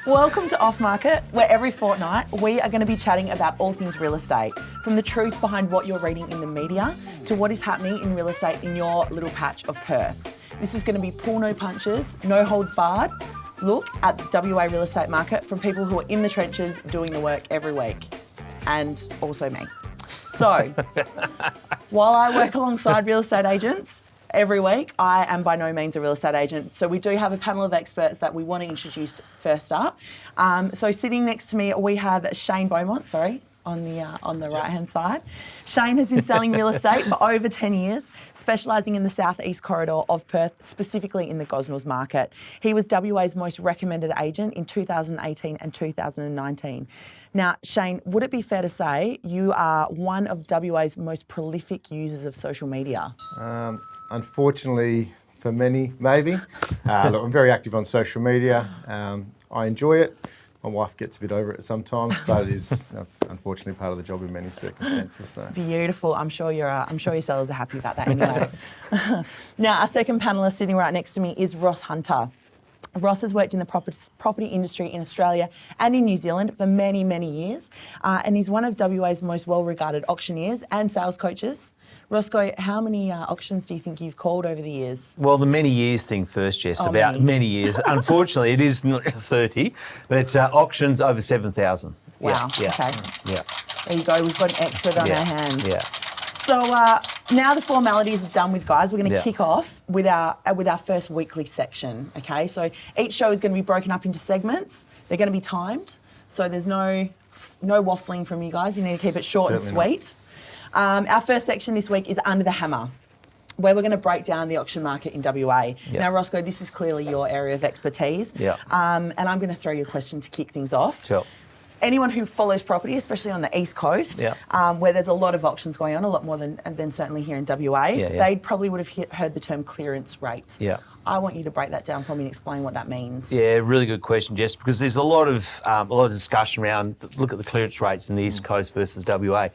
Welcome to Off Market, where every fortnight we are going to be chatting about all things real estate, from the truth behind what you're reading in the media to what is happening in real estate in your little patch of Perth. This is going to be pull no punches, no holds barred look at the WA real estate market from people who are in the trenches doing the work every week, and also me. So, while I work alongside real estate agents every week, I am by no means a real estate agent. So we do have a panel of experts that we want to introduce first up. So sitting next to me, we have Shane Beaumont, on the right-hand side. Shane has been selling real estate for over 10 years, specialising in the southeast corridor of Perth, specifically in the Gosnells market. He was WA's most recommended agent in 2018 and 2019. Now, Shane, would it be fair to say you are one of WA's most prolific users of social media? Unfortunately, for many, maybe. Look, I'm very active on social media. I enjoy it. My wife gets a bit over it sometimes, but it is unfortunately part of the job in many circumstances. So. Beautiful. I'm sure your sellers are happy about that anyway. Now, our second panellist sitting right next to me is Ross Hunter. Ross has worked in the property industry in Australia and in New Zealand for many, many years, and he's one of WA's most well-regarded auctioneers and sales coaches. Roscoe, how many auctions do you think you've called over the years? Well, the many years thing first, Jess, many years. Unfortunately, it is not 30, but auctions over 7,000. Wow, yeah. Okay. Yeah. There you go, we've got an expert on our hands. Yeah. So now the formalities are done with, guys. We're going to kick off with our first weekly section, okay? So each show is going to be broken up into segments. They're going to be timed, so there's no waffling from you guys. You need to keep it short and sweet. Our first section this week is Under the Hammer, where we're going to break down the auction market in WA. Yep. Now, Roscoe, this is clearly your area of expertise. Yep. And I'm going to throw you a question to kick things off. Sure. Anyone who follows property, especially on the East Coast, where there's a lot of auctions going on, a lot more than certainly here in WA, they probably would have heard the term clearance rate. Yeah. I want you to break that down for me and explain what that means. Yeah, really good question, Jess, because there's a lot of discussion around, look at the clearance rates in the East Coast versus WA.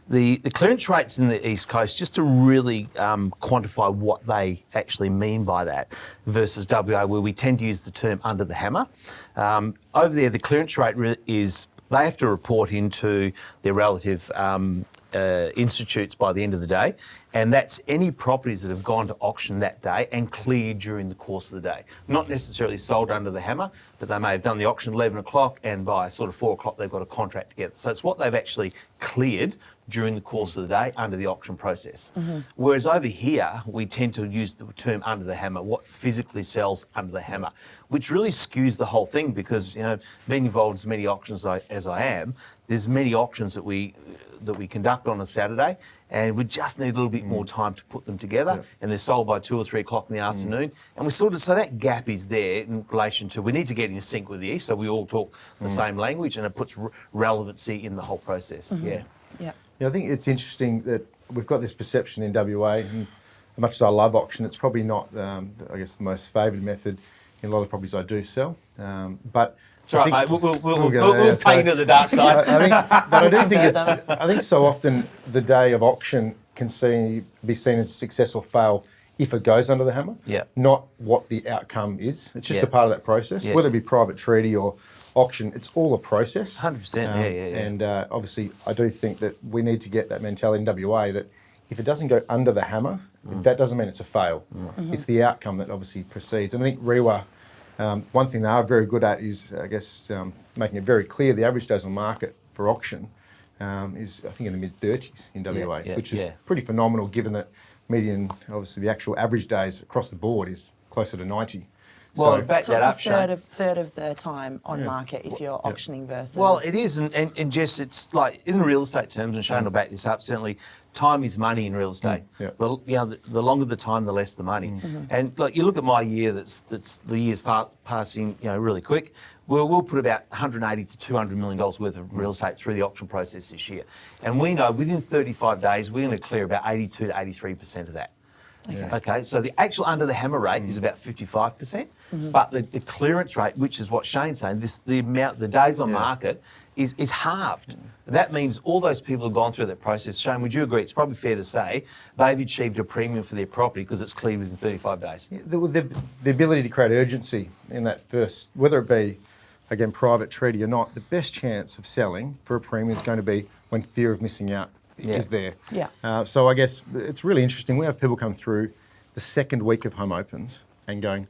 The clearance rates in the East Coast, just to really quantify what they actually mean by that, versus WA, where we tend to use the term under the hammer. Over there, the clearance rate is, they have to report into their relative institutes by the end of the day, and that's any properties that have gone to auction that day and cleared during the course of the day. Not necessarily sold under the hammer, but they may have done the auction at 11 o'clock and by sort of 4 o'clock they've got a contract together. So it's what they've actually cleared during the course of the day under the auction process. Mm-hmm. Whereas over here, we tend to use the term under the hammer, what physically sells under the hammer, which really skews the whole thing because, being involved in as many auctions as I am, there's many auctions that we conduct on a Saturday, and we just need a little bit more time to put them together, and they're sold by 2 or 3 o'clock in the afternoon. And so that gap is there in relation to, we need to get in sync with the East, so we all talk the same language, and it puts relevancy in the whole process. Yeah. I think it's interesting that we've got this perception in WA, and as much as I love auction, it's probably not, the most favoured method in a lot of properties I do sell. But right, mate. We'll take you to the dark side. I think so often the day of auction can be seen as a success or fail if it goes under the hammer, not what the outcome is. It's just a part of that process, whether it be private treaty or auction, it's all a process. 100%, And obviously, I do think that we need to get that mentality in WA that if it doesn't go under the hammer, that doesn't mean it's a fail. Mm-hmm. It's the outcome that obviously precedes. And I think REWA, one thing they are very good at is, making it very clear the average days on market for auction is, I think, in the mid-30s in WA, which is pretty phenomenal given that median, obviously, the actual average days across the board is closer to 90. Well, back that up, Shane. Third of the time on market if you're auctioning versus... Well, it is, and Jess, it's like, in real estate terms, and Shane will back this up, certainly, time is money in real estate. The longer the time, the less the money. And like, you look at my year, that's the year's passing, really quick. We'll put about 180 to $200 million worth of real estate through the auction process this year. And we know within 35 days, we're going to clear about 82 to 83% of that. Okay, so the actual under the hammer rate is about 55%, but the clearance rate, which is what Shane's saying, the days on market is halved. That means all those people who've gone through that process. Shane, would you agree? It's probably fair to say they've achieved a premium for their property because it's cleared within 35 days. The ability to create urgency in that first, whether it be again, private treaty or not, the best chance of selling for a premium is going to be when fear of missing out is there. Yeah. So I guess it's really interesting. We have people come through the second week of home opens and going,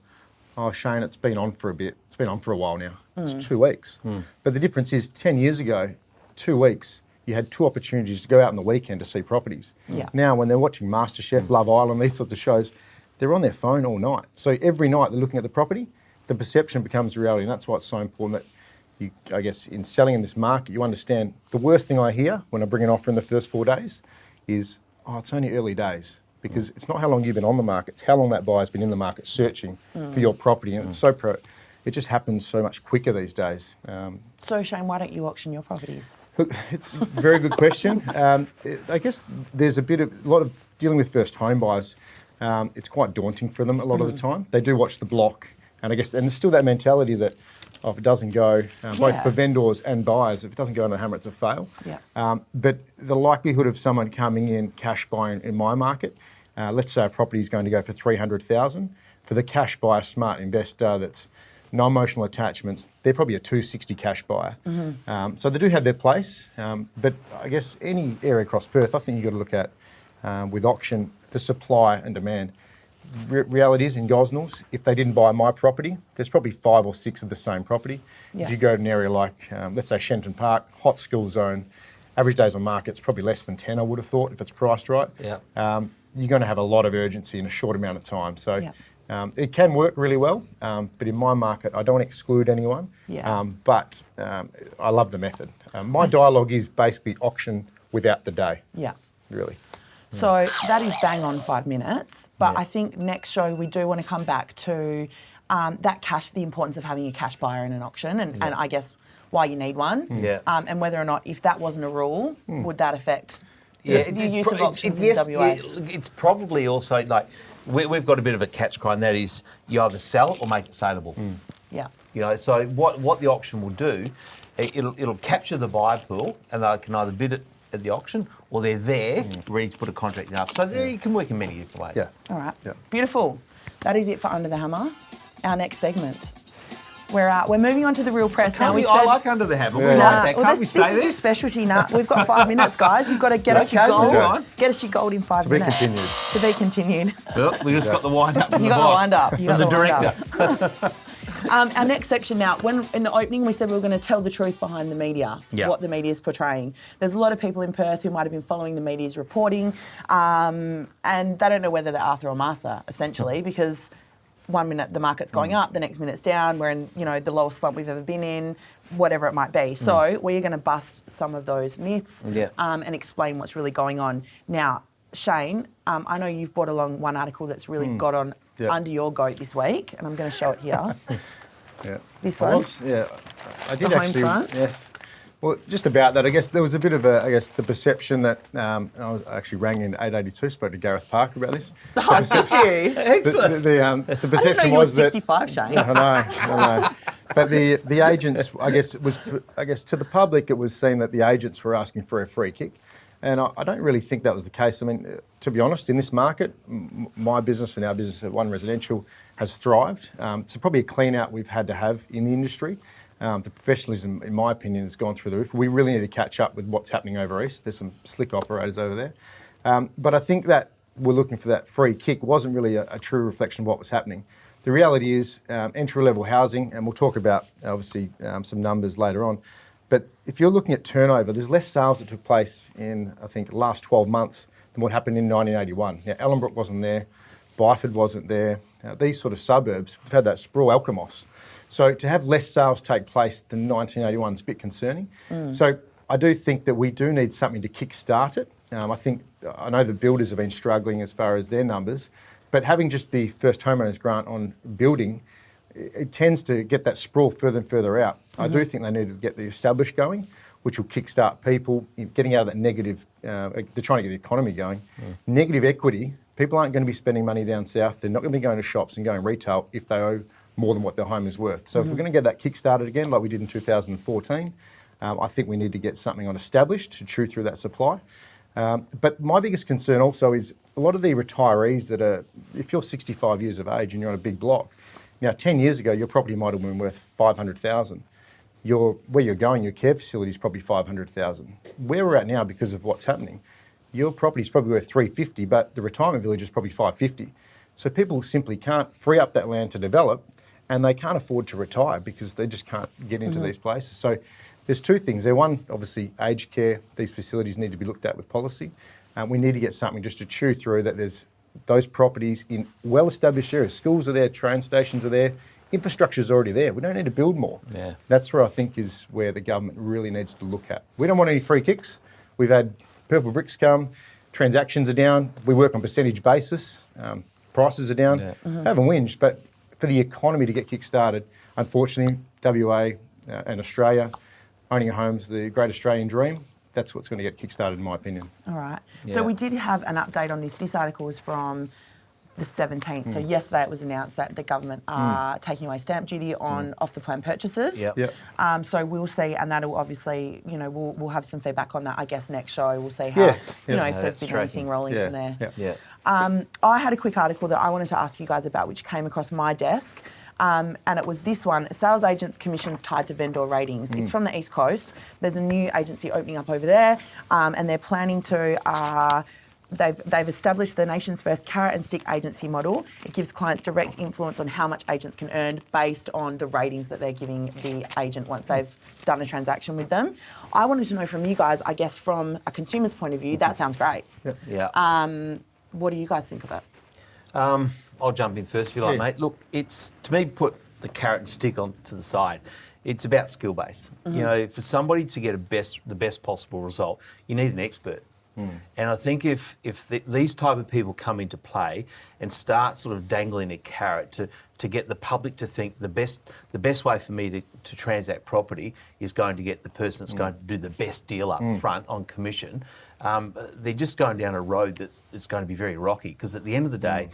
oh, Shane, it's been on for a bit. It's been on for a while now. It's 2 weeks. But the difference is 10 years ago, 2 weeks, you had 2 opportunities to go out on the weekend to see properties. Yeah. Now, when they're watching MasterChef, Love Island, these sorts of shows, they're on their phone all night. So every night they're looking at the property, the perception becomes reality. And that's why it's so important that you, I guess, in selling in this market, you understand the worst thing I hear when I bring an offer in the first 4 days is, oh, it's only early days. Because it's not how long you've been on the market, it's how long that buyer's been in the market searching for your property. And it's it just happens so much quicker these days. So, Shane, why don't you auction your properties? Look, it's a very good question. I guess there's a lot of dealing with first home buyers. It's quite daunting for them a lot of the time. They do watch the block, and I guess, and there's still that mentality that, oh, if it doesn't go, both for vendors and buyers, if it doesn't go on the hammer, it's a fail. Yeah. But the likelihood of someone coming in cash buying in my market, let's say a property is going to go for $300,000, for the cash buyer, smart investor that's no emotional attachments, they're probably a 260 cash buyer. So they do have their place, but I guess any area across Perth, I think you've got to look at with auction, the supply and demand. Reality is in Gosnells, if they didn't buy my property, there's probably 5 or 6 of the same property. Yeah. If you go to an area like, let's say Shenton Park, hot skill zone, average days on market's probably less than 10, I would have thought, if it's priced right. Yeah. You're going to have a lot of urgency in a short amount of time. So Yeah. it can work really well, but in my market, I don't want to exclude anyone, Yeah. but I love the method. My dialogue is basically auction without the day, Yeah. really. So that is bang on 5 minutes. But I think next show we do want to come back to the importance of having a cash buyer in an auction and I guess why you need one. Yeah. And whether or not, if that wasn't a rule, would that affect Yeah, the use of auctions in yes, WA? it's probably also like we've got a bit of a catch cry, and that is you either sell it or make it saleable. Yeah. You know, so what the auction will do, it'll capture the buyer pool, and they can either bid it at the auction or they're there ready to put a contract up. So there you can work in many different ways. Yeah. All right. Yeah. Beautiful. That is it for Under the Hammer. Our next segment. We're moving on to the real press now. I like Under the Hammer. We Yeah. like that. Can't we this stay is there? your specialty, Nat. We've got 5 minutes, guys. You've got to get us your Okay, gold. move on. Get us your gold in 5 To be minutes. continued. To be continued. Well, we just got the wind up from You the got the boss, wind up. You from got the the wind director. Our next section now, when in the opening we said we were going to tell the truth behind the media, Yeah. what the media is portraying. There's a lot of people in Perth who might have been following the media's reporting, and they don't know whether they're Arthur or Martha, essentially, because 1 minute the market's going up, the next minute it's down, we're in the lowest slump we've ever been in, whatever it might be. So we're going to bust some of those myths and explain what's really going on. Now, Shane, I know you've brought along one article that's really got on under your goat this week, and I'm going to show it here. Yeah. This I one? I did The home actually. front? Yes. Well, just about that, I guess there was a bit of the perception that I actually rang in 882, spoke to Gareth Parker about this. Oh, did you? Excellent. The I didn't know perception you were was that 65, Shane. I know. But the agents, I guess to the public, it was seen that the agents were asking for a free kick, and I don't really think that was the case. I mean, to be honest, in this market, my business and our business at One Residential has thrived. It's probably a clean out we've had to have in the industry. The professionalism, in my opinion, has gone through the roof. We really need to catch up with what's happening over east. There's some slick operators over there. But I think that we're looking for that free kick wasn't really a true reflection of what was happening. The reality is entry-level housing, and we'll talk about, obviously, some numbers later on, but if you're looking at turnover, there's less sales that took place in, I think, the last 12 months than what happened in 1981. Now, Ellenbrook wasn't there, Byford wasn't there. These sort of suburbs, we've had that sprawl, Alkimos. So to have less sales take place than 1981 is a bit concerning. So I do think that we do need something to kick-start it. I know the builders have been struggling as far as their numbers, but having just the first homeowners grant on building, it tends to get that sprawl further and further out. I do think they need to get the established going, which will kick-start people getting out of that negative, they're trying to get the economy going. Negative equity, people aren't going to be spending money down south. They're not going to be going to shops and going retail if they owe more than what their home is worth. So if we're going to get that kick-started again, like we did in 2014, I think we need to get something on established to chew through that supply. But my biggest concern also is a lot of the retirees that are, if you're 65 years of age and you're on a big block, now 10 years ago your property might have been worth 500,000. where you're going, your care facility is probably 500,000. Where we're at now, because of what's happening, your property is probably worth 350, but the retirement village is probably 550. So people simply can't free up that land to develop, and they can't afford to retire because they just can't get into these places. So there's two things there. One, obviously, aged care. These facilities need to be looked at with policy. We need to get something just to chew through that there's those properties in well-established areas. Schools are there, train stations are there, infrastructure's already there. We don't need to build more. Yeah. That's where I think is where the government really needs to look at. We don't want any free kicks. We've had purple bricks come, transactions are down, we work on percentage basis, prices are down. Haven't whinged, but for the economy to get kick-started, unfortunately, WA and Australia, owning a home's the great Australian dream. That's what's going to get kick-started, in my opinion. All right. Yeah. So we did have an update on this. This article was from the 17th. So yesterday it was announced that the government are taking away stamp duty on off-the-plan purchases. Yep. So we'll see, and that'll obviously, we'll have some feedback on that, I guess, next show. We'll see how, if there's been anything rolling from there. Yeah. I had a quick article that I wanted to ask you guys about, which came across my desk. And it was this one, Sales Agents Commissions Tied to Vendor Ratings. It's from the East Coast. There's a new agency opening up over there, and they're planning to... They've established the nation's first carrot and stick agency model. It gives clients direct influence on how much agents can earn based on the ratings that they're giving the agent once they've done a transaction with them. I wanted to know from you guys, I guess from a consumer's point of view, that sounds great. Yeah. What do you guys think of it? I'll jump in first if you like, mate. Look, it's, to me, put the carrot and stick on to the side. It's about skill base. For somebody to get the best possible result, you need an expert. And I think if these type of people come into play and start sort of dangling a carrot to get the public to think the best way for me to transact property is going to get the person that's going to do the best deal up front on commission, they're just going down a road that's going to be very rocky, because at the end of the day,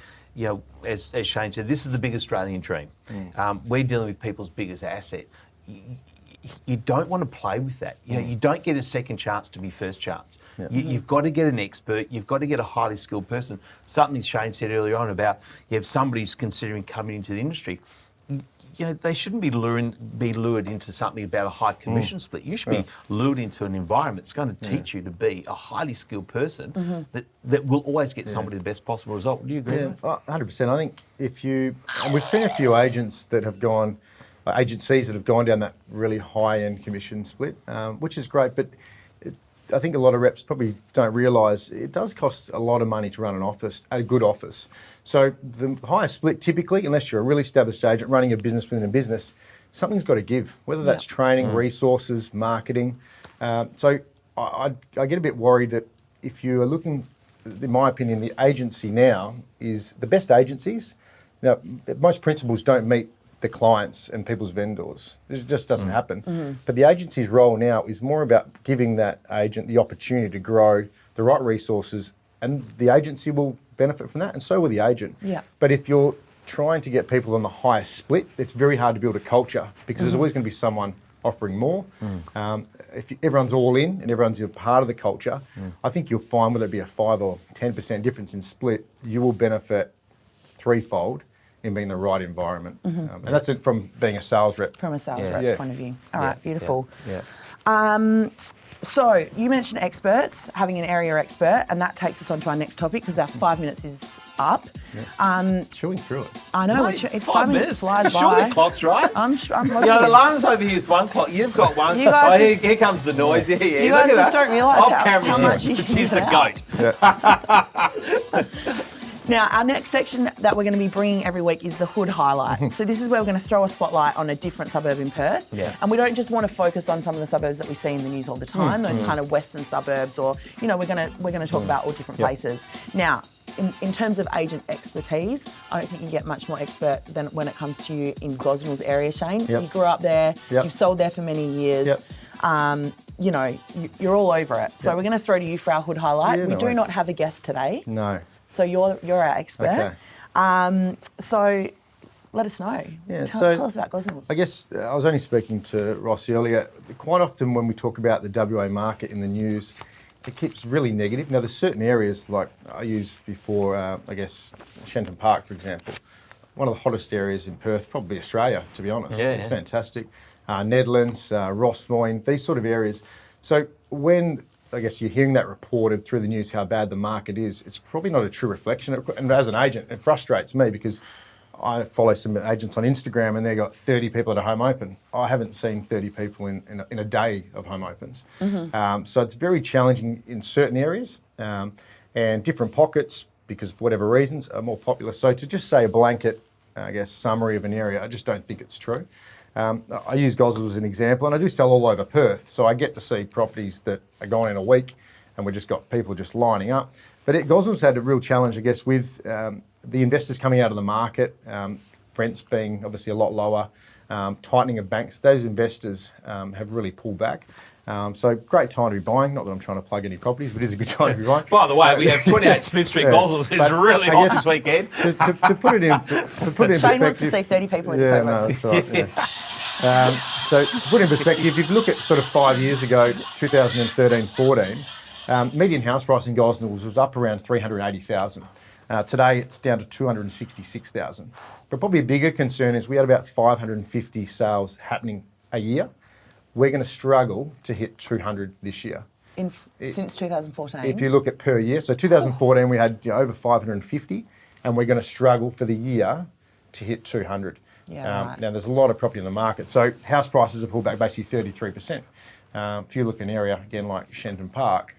as Shane said, this is the big Australian dream. We're dealing with people's biggest asset. You don't want to play with that. You don't get a second chance to be first chance. You've got to get an expert. You've got to get a highly skilled person. Something Shane said earlier on about if somebody's considering coming into the industry, they shouldn't be lured into something about a high commission split. You should be lured into an environment that's going to teach you to be a highly skilled person that will always get somebody the best possible result. Do you agree? Yeah, 100%. I think we've seen a few agents that have gone. Agencies that have gone down that really high-end commission split, which is great, but I think a lot of reps probably don't realise it does cost a lot of money to run an office, a good office. So the higher split, typically, unless you're a really established agent running a business within a business, something's got to give, whether that's training, resources, marketing. So I get a bit worried that if you are looking, in my opinion, the agency now is the best agencies. Now, most principals don't meet the clients and people's vendors. It just doesn't happen. But the agency's role now is more about giving that agent the opportunity to grow the right resources, and the agency will benefit from that, and so will the agent. But if you're trying to get people on the highest split, it's very hard to build a culture, because there's always going to be someone offering more. If everyone's all in and everyone's a part of the culture, I think you'll find, whether it be a 5 or 10% difference in split, you will benefit threefold in being the right environment. And that's it from being a sales rep. From a sales rep's point of view. All right, beautiful. So you mentioned experts, having an area expert, and that takes us on to our next topic, because our 5 minutes is up. Chewing through it. I know, Mate, it's 5 minutes flies by. Sure, the clock's right. I'm the line's over here with one clock. You've got one. You guys here comes the noise. Yeah. You guys just don't realise off camera, how much you she's a get goat. Now, our next section that we're going to be bringing every week is the Hood Highlight. So this is where we're going to throw a spotlight on a different suburb in Perth. And we don't just want to focus on some of the suburbs that we see in the news all the time, those kind of western suburbs, or, we're going to talk about all different places. Now, in terms of agent expertise, I don't think you get much more expert than when it comes to you in Gosnell's area, Shane. You grew up there, you've sold there for many years. You're all over it. So we're going to throw to you for our Hood Highlight. We do not have a guest today. No. So you're our expert. Okay. So let us know. Tell us about Gosnells. I guess I was only speaking to Ross earlier. Quite often when we talk about the WA market in the news, it keeps really negative. Now, there's certain areas, like I used before, Shenton Park, for example. One of the hottest areas in Perth, probably Australia, to be honest. It's fantastic. Nedlands, Rossmoyne, these sort of areas. So when I guess you're hearing that reported through the news how bad the market is, it's probably not a true reflection. And as an agent, it frustrates me because I follow some agents on Instagram and they've got 30 people at a home open. I haven't seen 30 people in a day of home opens. So it's very challenging in certain areas and different pockets, because for whatever reasons, are more popular. So to just say a blanket, I guess, summary of an area, I just don't think it's true. I use Gosnells as an example, and I do sell all over Perth, so I get to see properties that are gone in a week, and we've just got people just lining up. But Gosnells had a real challenge, I guess, with the investors coming out of the market, rents being obviously a lot lower, tightening of banks. Those investors have really pulled back. So great time to be buying. Not that I'm trying to plug any properties, but it is a good time to be buying. By the way, we have 28 Smith Street Gosnells. It's really hot this weekend. To put it in perspective. Shane wants to see 30 people in his home. No, that's right. Yeah. So to put it in perspective, if you look at sort of 5 years ago, 2013-14, median house price in Gosnells was up around 380,000. Today it's down to 266,000. But probably a bigger concern is we had about 550 sales happening a year. We're going to struggle to hit 200 this year. Since 2014? If you look at per year. So 2014 we had over 550, and we're going to struggle for the year to hit 200. Yeah, right. Now there's a lot of property in the market. So house prices have pulled back basically 33%. If you look at an area, again, like Shenton Park,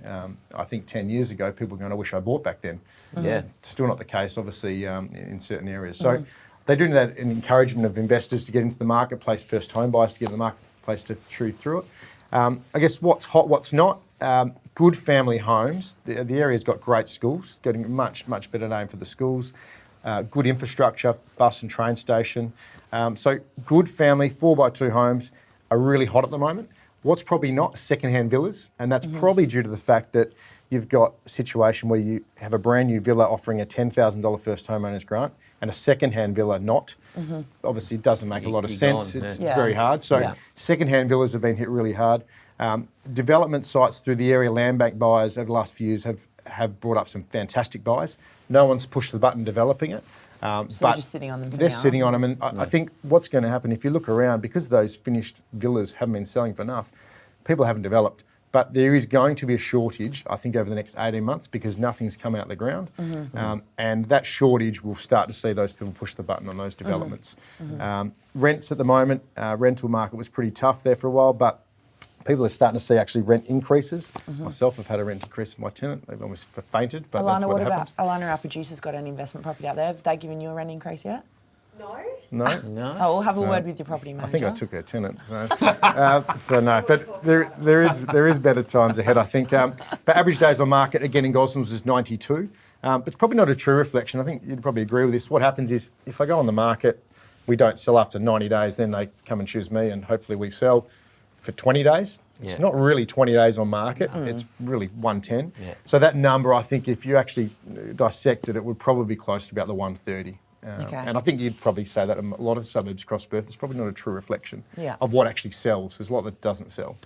I think 10 years ago, people were going, I wish I bought back then. Yeah. Still not the case, obviously, in certain areas. So they do that an encouragement of investors to get into the marketplace, first home buyers to get in the marketplace to chew through it. I guess what's hot, what's not, good family homes. The area's got great schools, getting a much, much better name for the schools. Good infrastructure, bus and train station. So good family, 4x2 homes are really hot at the moment. What's probably not, second-hand villas, and that's probably due to the fact that you've got a situation where you have a brand new villa offering a $10,000 first homeowners grant and a second-hand villa not. Obviously, it doesn't make a lot of sense. It's very hard. So second-hand villas have been hit really hard. Development sites through the area, land bank buyers over the last few years have brought up some fantastic buys. No one's pushed the button developing it. So they're just sitting on them for They're now. sitting on them, and I think what's going to happen, if you look around, because those finished villas haven't been selling for enough, people haven't developed. But there is going to be a shortage, I think, over the next 18 months because nothing's come out of the ground. And that shortage will start to see those people push the button on those developments. Rents at the moment, rental market was pretty tough there for a while, but people are starting to see actually rent increases. Myself, I've had a rent increase for my tenant. They've almost fainted, but that's what happened. Alana, our producer's got an investment property out there. Have they given you a rent increase yet? No. No? No. Oh, we'll have a word with your property manager. I think I took her tenant, so no. But there is better times ahead, I think. But average days on market, again, in Gosnells is 92. But it's probably not a true reflection. I think you'd probably agree with this. What happens is if I go on the market, we don't sell after 90 days, then they come and choose me and hopefully we sell for 20 days. It's not really 20 days on market. It's really 110. So that number, I think, if you actually dissected it, would probably be close to about the 130. And I think you'd probably say that in a lot of suburbs across Perth, it's probably not a true reflection of what actually sells. There's a lot that doesn't sell.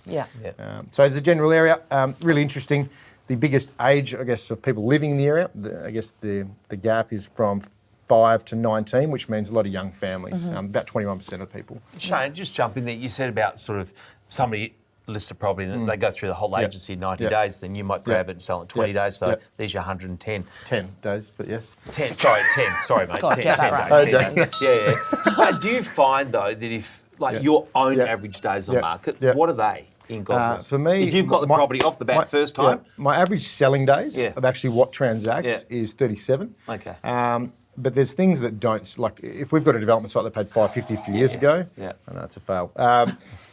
So as a general area, really interesting. The biggest age, I guess, of people living in the area, I guess the gap is from 5 to 19, which means a lot of young families, about 21% of people. Shane, just jump in there. You said about sort of somebody lists a property and they go through the whole agency in 90 days, then you might grab it and sell it in 20 days, so there's your 110. 10 days, but yes. 10, sorry, mate. God, 10, get 10 that days. right. Yeah. But do you find, though, that if, like, your own average days on market, what are they in Gosnells? For me, if you've got the property off the bat first time? My average selling days of actually what transacts is 37. Okay. But there's things that don't, like if we've got a development site that paid $550 a few years ago, I know it's a fail.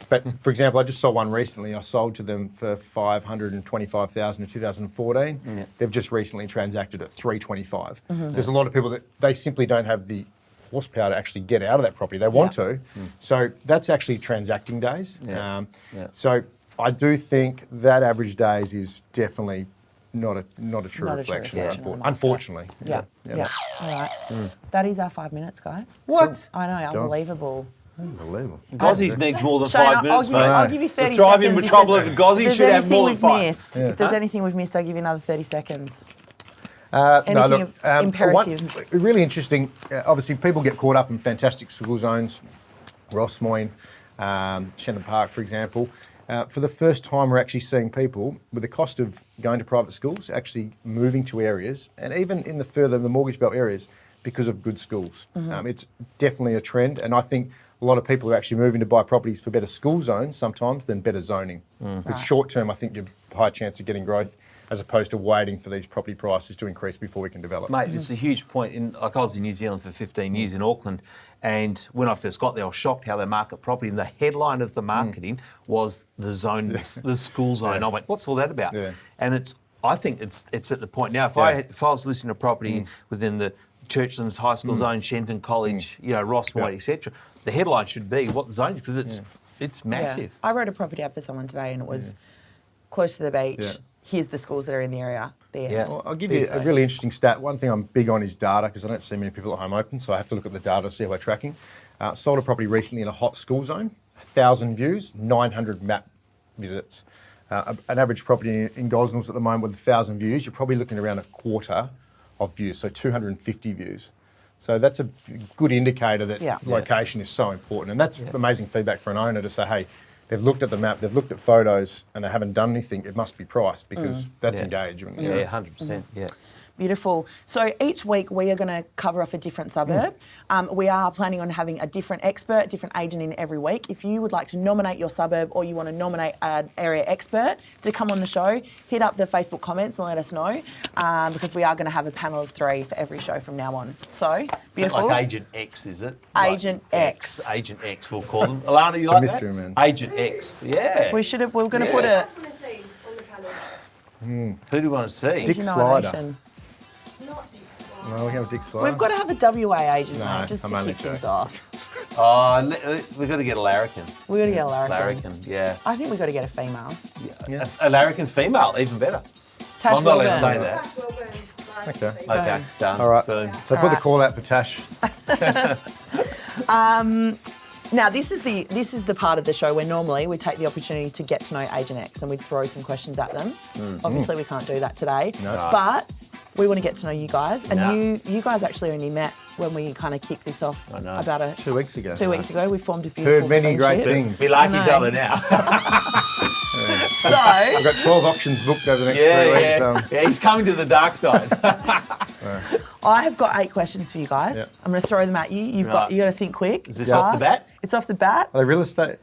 But for example, I just saw one recently. I sold to them for $525,000 in 2014. They've just recently transacted at $325. There's a lot of people that they simply don't have the horsepower to actually get out of that property. They want to, so that's actually transacting days. So I do think that average days is definitely not a true reflection, unfortunately. All right. That is our 5 minutes, guys. What? I know, unbelievable. Unbelievable. Gozzies needs more than Shane, 5 minutes, mate. I'll give you 30 The thriving seconds. metropolis of Gozzies should have more than 5. If there's anything we've missed, I'll give you another 30 seconds. Anything imperative? Really interesting. Obviously, people get caught up in fantastic school zones, Rossmoyne, Shannon Park, for example. For the first time, we're actually seeing people, with the cost of going to private schools, actually moving to areas, and even in the mortgage belt areas, because of good schools. It's definitely a trend, and I think a lot of people are actually moving to buy properties for better school zones sometimes than better zoning. Because short term, I think you've a high chance of getting growth as opposed to waiting for these property prices to increase before we can develop. Mate, it's a huge point. I was in New Zealand for 15 years in Auckland, and when I first got there, I was shocked how they market property. And the headline of the marketing was the zone, the school zone. I went, what's all that about? Yeah. And I think it's at the point now. If I was listing a property within the Churchlands High School zone, Shenton College, Ross White, etc., the headline should be what the zone is, because it's massive. Yeah. I wrote a property ad for someone today, and it was close to the beach. Yeah. Here's the schools that are in the area. There. Yeah. Well, I'll give you a really interesting stat. One thing I'm big on is data, because I don't see many people at home open, so I have to look at the data to see how we're tracking. Sold a property recently in a hot school zone, 1,000 views, 900 map visits. An average property in Gosnells at the moment with 1,000 views, you're probably looking around a quarter of views, so 250 views. So that's a good indicator that location is so important. And that's amazing feedback for an owner to say, hey, they've looked at the map, they've looked at photos, and they haven't done anything. It must be priced, because that's engagement. Yeah, 100%. Yeah. Beautiful. So each week we are going to cover off a different suburb. We are planning on having a different expert, different agent in every week. If you would like to nominate your suburb, or you want to nominate an area expert to come on the show, hit up the Facebook comments and let us know, because we are going to have a panel of 3 for every show from now on. So, beautiful. Like Agent X, is it? Agent X. Agent X, we'll call them. Alana, you like mystery that? man. Agent X, yeah. We were going to put a... Who do you want to see on the panel? Who do you want to see? Dick Slider. nomination. Not Dick Slider. No, we have Dick Slider. We've got to have a WA agent, No, mate, just I'm to only kick things joking. off. Oh, we've got to get a larrikin. We've got to get a larrikin. Larrikin, yeah. I think we've got to get a female. A larrikin female, even better. Tash I'm not allowed to Wilburn. say that. Tash Wilburn. Okay. Okay, done. All right. Boom. So put the call out for Tash. Now, this is the part of the show where normally we take the opportunity to get to know Agent X and we throw some questions at them. Obviously, we can't do that today, but we want to get to know you guys. And you guys actually only met when we kind of kicked this off about 2 weeks ago. 2 weeks ago. We formed a beautiful Heard many great friendship. things. We like I each know. other now. I've So, got 12 auctions booked over the next 3 weeks. Yeah, he's coming to the dark side. I have got 8 questions for you guys. Yeah. I'm going to throw them at you. You got to think quick. Is this off the bat? It's off the bat. Are they real estate?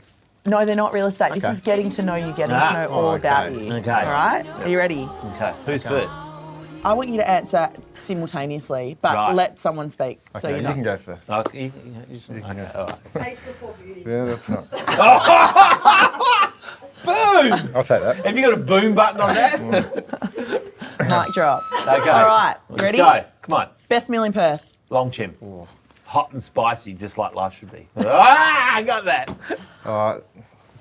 No, they're not real estate. This Okay. is getting to know you, getting to know all okay. about you. Okay. All right? Are you ready? Okay, who's first? I want you to answer simultaneously, but Right. let someone speak. So Okay, you're you not. can go first. Okay, all right. Age before beauty. Yeah, that's right. Boom! I'll take that. Have you got a boom button on that? Mic drop. Okay. All right. Let's Ready? go. Come on. Best meal in Perth. Long chim. Hot and spicy, just like life should be. I got that.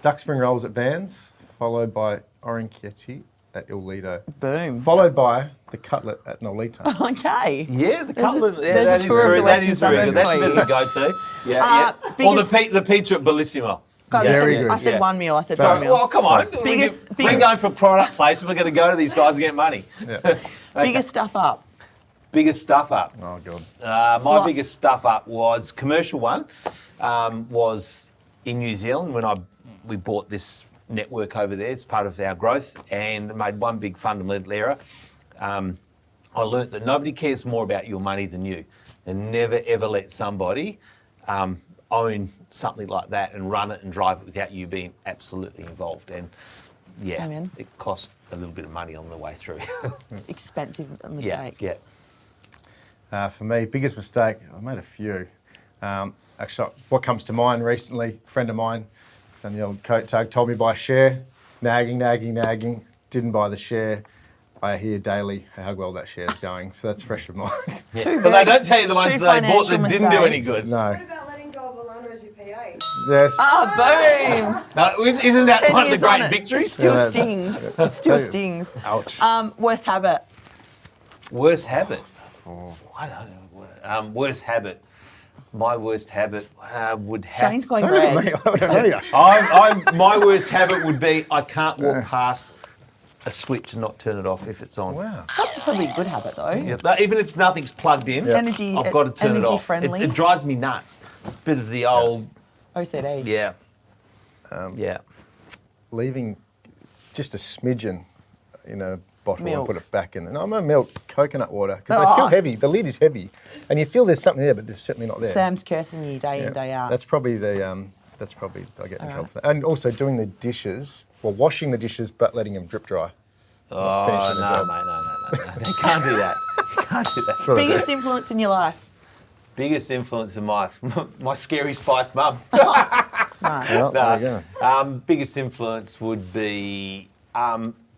Duck spring rolls at Vans, followed by orecchiette at Il Lido, Boom. followed by the cutlet at Nolita. Okay. Yeah, the There's a- cutlet. Yeah, there's a that is tour of very, the that Western is very good. suburbs That's a for bit of you. a go-to. Yeah, yeah. Or biggest- the pizza at Bellissimo. Guys, Very I good. said Yeah. one meal. I said Sorry. one meal. Well, come on. Biggest- We're biggest- going for product placement. We're going to go to these guys and get money. Yeah. Biggest stuff up. Biggest stuff up. Oh, God. My What? biggest stuff up was commercial one. Was in New Zealand when we bought this network over there. It's part of our growth and made one big fundamental error. I learnt that nobody cares more about your money than you, and never ever let somebody own something like that and run it and drive it without you being absolutely involved. And yeah, Amen. it cost a little bit of money on the way through. Expensive yeah, mistake. yeah. For me, biggest mistake, I made a few. Actually, what comes to mind recently, a friend of mine, done the old coat tag, told me buy a share, nagging, didn't buy the share. I hear daily how well that share's going, so that's fresh in mind. Two But they very- don't tell you the ones two that they bought that financial didn't do any mistakes. good. No. What about letting go of Alana as your PA? Yes. Oh, boom. No, isn't that 10 one of the years on great it. victories? Still Yeah, stings. It still stings. Ouch. Worst habit. Worst habit? I don't know. Worst habit. My worst habit would have... Shane's going Don't look at red. me. I don't know you. My worst habit would be I can't walk past a switch and not turn it off if it's on. Wow. That's probably a good habit, though. Yeah, but even if nothing's plugged in, Energy- I've got to turn it energy off. friendly. It drives me nuts. It's a bit of the old, OCD. yeah. Yeah. leaving just a smidgen in a bottle Milk. and put it back in. No, I'm a milk, coconut water, because they feel heavy. The lid is heavy, and you feel there's something there, but there's certainly not there. Sam's cursing you day Yeah. in, day out. That's probably I get in trouble for that. And also doing the dishes, washing the dishes, but letting them drip dry. Oh, finishing the no, job. mate, no. They can't do that. You can't do that. That's what I do. Biggest influence in your life? Biggest influence in my scary spice mum. Well, there you go. Biggest influence would be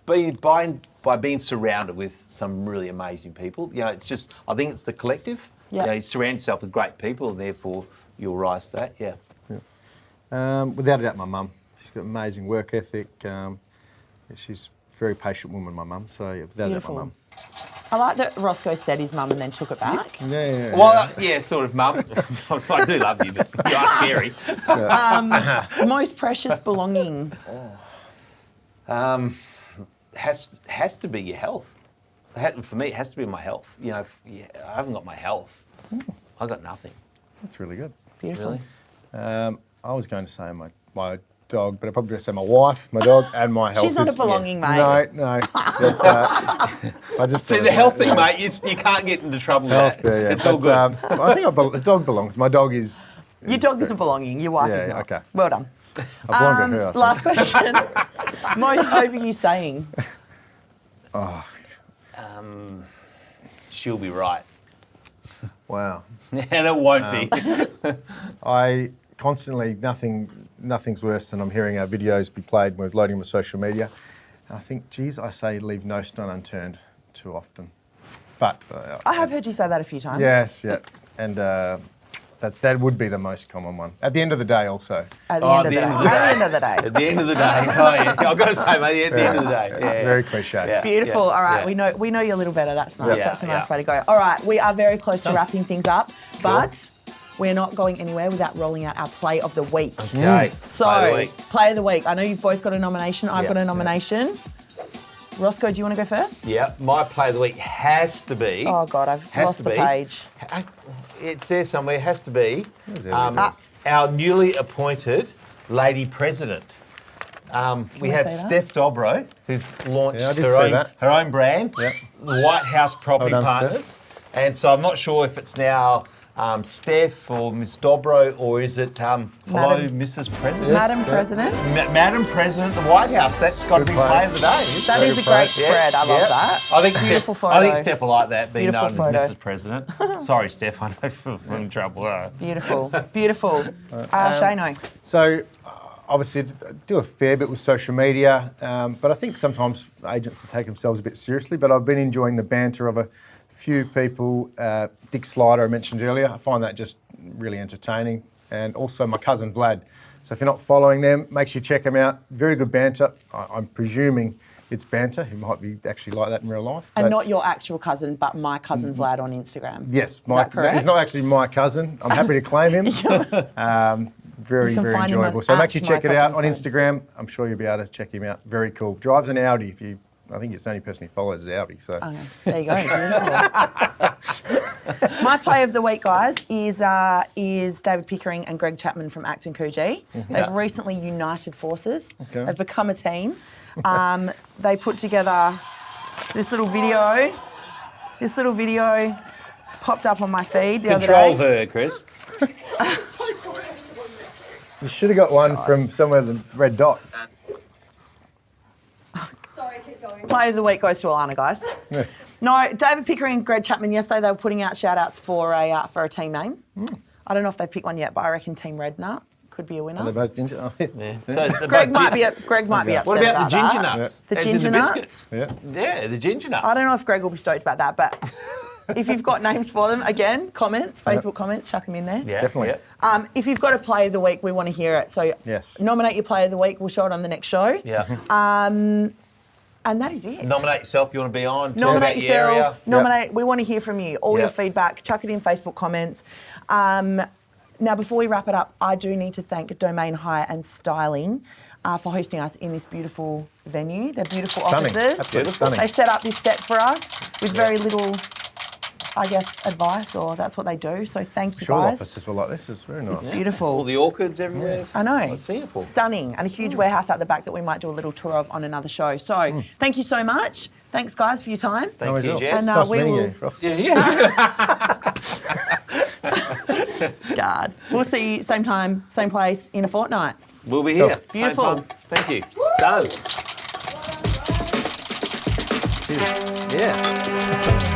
by being surrounded with some really amazing people. You know, it's just, I think it's the collective. Yeah. You know, you surround yourself with great people, and therefore you'll rise to that. Yeah. Without a doubt, my mum. She's got amazing work ethic. She's a very patient woman, my mum. So yeah, without a doubt, Beautiful. my mum. I like that Roscoe said his mum and then took it back. Yeah. Well, yeah, sort of, mum. I do love you, but you are scary. Most precious belonging. Has to be your health. For me, it has to be my health. You know, I haven't got my health. I got nothing. That's really good. Beautiful. Really. I was going to say my dog, but I probably going to say my wife, my dog, and my health. She's not is- a belonging, mate. No. That's, I just See, the health thing, mate, you can't get into trouble with Health, that. yeah. It's all But, good. I think the dog belongs. My dog is. Your dog is a belonging. Your wife is Yeah, not. okay. Well done. I belong to her. I think. Last question. Most overused saying. She'll be right. Wow. And it won't be. I constantly, nothing's worse than I'm hearing our videos be played when we're loading them on social media. And I think, geez, I say leave no stone unturned too often. But I have heard you say that a few times. yes, yeah, and that would be the most common one. At the end of the day, also. At the end of the day. At the end of the day. At the end of the day. Oh, yeah. I've got to say, mate, at the end of the day. Yeah. Very cliche. Yeah. Beautiful. Yeah. All right, Yeah. we know you a little better. That's nice. Yeah. That's a nice Yeah. way to go. All right, we are very close to wrapping things up, but we're not going anywhere without rolling out our play of the week. Okay. So, Play of the week. play of the week. I know you've both got a nomination. I've Yeah. got a nomination. Roscoe, do you want to go first? Yeah, my play of the week has to be. Oh God, I've Has lost to the be. page. It's there somewhere. Has to be There's evidence. our newly appointed lady president. We I have say Steph Dobro, who's launched Yeah, I did her see own that. her own brand, Yep. the White House Property Well done, Partners. And so I'm not sure if it's now Steph or Ms. Dobro, or is it hello, Madam- Mrs. President? Madam yeah. President. Madam President of the White House. That's got to Good be play. play of the day. isn't That it? is a great spread. I love Yeah. that. I think Beautiful Steph, I think photo. Steph will like that, being Beautiful known photo. as Mrs. President. Sorry, Steph, I know we're in trouble. Beautiful. Beautiful. Shano. So, obviously, I do a fair bit with social media, but I think sometimes agents take themselves a bit seriously. But I've been enjoying the banter of a few people. Dick Slider, I mentioned earlier. I find that just really entertaining. And also my cousin Vlad. So if you're not following them, make sure you check them out. Very good banter. I'm presuming it's banter. He might be actually like that in real life. And but- not your actual cousin, but my cousin Vlad on Instagram. Yes, Is that correct? he's not actually my cousin. I'm happy to claim him. Very, You can very find him on enjoyable. So make sure you check it out on @mycousinflame. Instagram. I'm sure you'll be able to check him out. Very cool. Drives an Audi. I think it's the only person he follows is Audi. So Okay, there you go. My play of the week, guys, is David Pickering and Greg Chapman from Act and Coogee. They've recently united forces. Okay. They've become a team. They put together this little video. This little video popped up on my feed the Control other day. her, Chris. you should have got one from somewhere the red dot. Sorry, keep going. Play of the week goes to Alana, guys. Yeah. No, David Pickering and Greg Chapman, yesterday they were putting out shout-outs for a team name. I don't know if they've picked one yet, but I reckon Team Red Nut could be a winner. Are they both ginger? Oh, yeah. Yeah. So they're Greg both might be upset What about about the ginger that. nuts? The As in ginger the nuts? biscuits? Yeah. Yeah, the ginger nuts. I don't know if Greg will be stoked about that, but if you've got names for them, again, comments, Facebook comments, chuck them in there. Yeah, Definitely. Yeah. If you've got a play of the week, we want to hear it. So Yes. nominate your play of the week. We'll show it on the next show. Yeah. And that is it. Nominate yourself. You want to be on. Talk Nominate about your area. yourself. Nominate. We want to hear from you. All your Yep. feedback. Chuck it in Facebook comments. Now, before we wrap it up, I do need to thank Domain Hire and Styling for hosting us in this beautiful venue. They're beautiful Stunning. offices. Absolutely stunning. They set up this set for us with very little I guess, advice, or that's what they do. So thank you, Shore guys. offices were like this. Is very nice. Beautiful. All the orchids everywhere. I know. Like Singapore. Stunning. And a huge warehouse out the back that we might do a little tour of on another show. So thank you so much. Thanks, guys, for your time. Thank worries you, at all. Jess. And, Nice we meeting will- you. Rob. God. We'll see you same time, same place in a fortnight. We'll be here. Cool. Same Beautiful. time. Thank you. Done. Cheers. Yeah.